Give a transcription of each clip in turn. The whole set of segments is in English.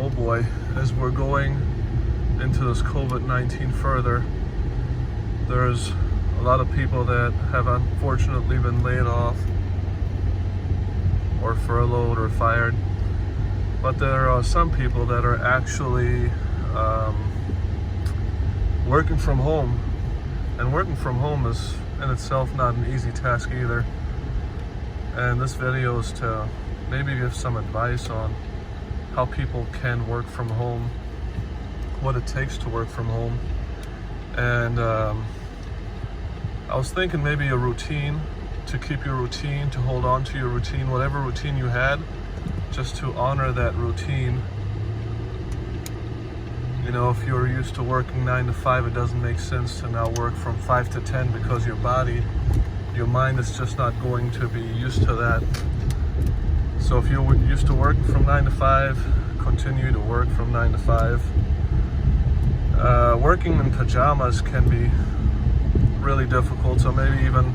Oh boy, as we're going into this COVID-19 further, there's a lot of people that have unfortunately been laid off or furloughed or fired. But there are some people that are actually working from home. And working from home is in itself not an easy task either. And this video is to maybe give some advice on how people can work from home, what it takes to work from home. And I was thinking maybe a routine, to keep your routine, to hold on to your routine, whatever routine you had, just to honor that routine. You know, if you're used to working 9 to 5, it doesn't make sense to now work from 5 to 10 because your mind is just not going to be used to that. So if you're used to working from 9 to 5, continue to work from 9 to 5. Working in pajamas can be really difficult, so maybe even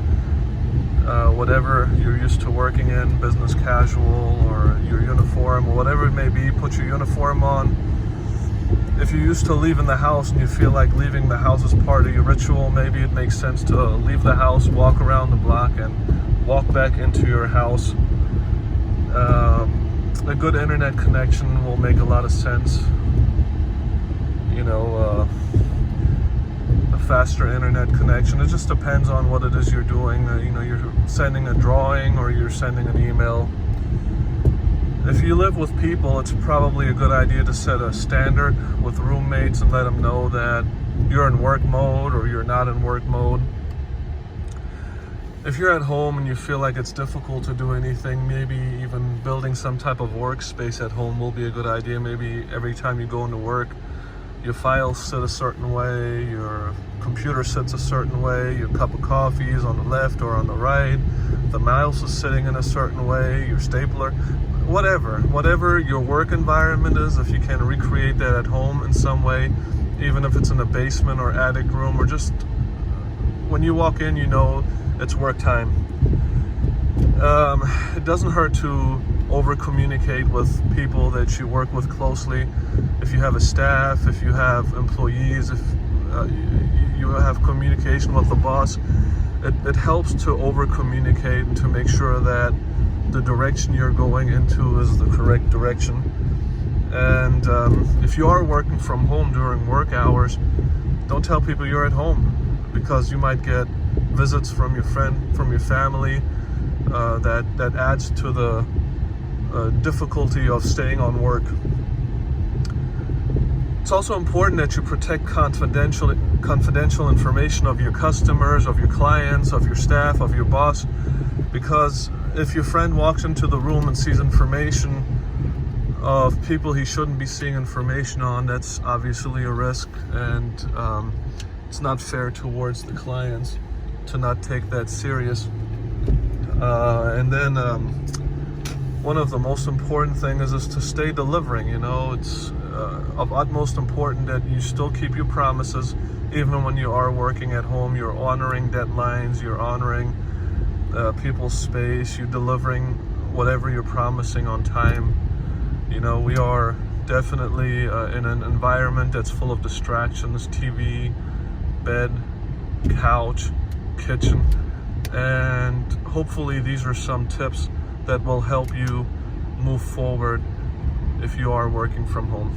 whatever you're used to working in, business casual or your uniform or whatever it may be, put your uniform on. If you're used to leaving the house and you feel like leaving the house is part of your ritual, maybe it makes sense to leave the house, walk around the block, and walk back into your house. A good internet connection will make a lot of sense. You know, a faster internet connection. It just depends on what it is you're doing. You know, you're sending a drawing or you're sending an email. If you live with people, it's probably a good idea to set a standard with roommates and let them know that you're in work mode or you're not in work mode. If you're at home and you feel like it's difficult to do anything, maybe even building some type of workspace at home will be a good idea. Maybe every time you go into work, your files sit a certain way, your computer sits a certain way, your cup of coffee is on the left or on the right, the mouse is sitting in a certain way, your stapler, whatever your work environment is, if you can recreate that at home in some way, even if it's in a basement or attic room, or just when you walk in, you know it's work time. It doesn't hurt to over communicate with people that you work with closely. If you have a staff, if you have employees, if you have communication with the boss, it helps to over communicate and to make sure that the direction you're going into is the correct direction. And if you are working from home during work hours, don't tell people you're at home, because you might get visits from your friend, from your family, that adds to the difficulty of staying on work. It's also important that you protect confidential information of your customers, of your clients, of your staff, of your boss, because if your friend walks into the room and sees information of people he shouldn't be seeing information on, that's obviously a risk, and it's not fair towards the clients to not take that serious. And then one of the most important things is to stay delivering. You know, it's of utmost importance that you still keep your promises, even when you are working at home. You're honoring deadlines, you're honoring people's space, you're delivering whatever you're promising on time. You know, we are definitely in an environment that's full of distractions: TV, bed, couch, kitchen, and hopefully these are some tips that will help you move forward if you are working from home.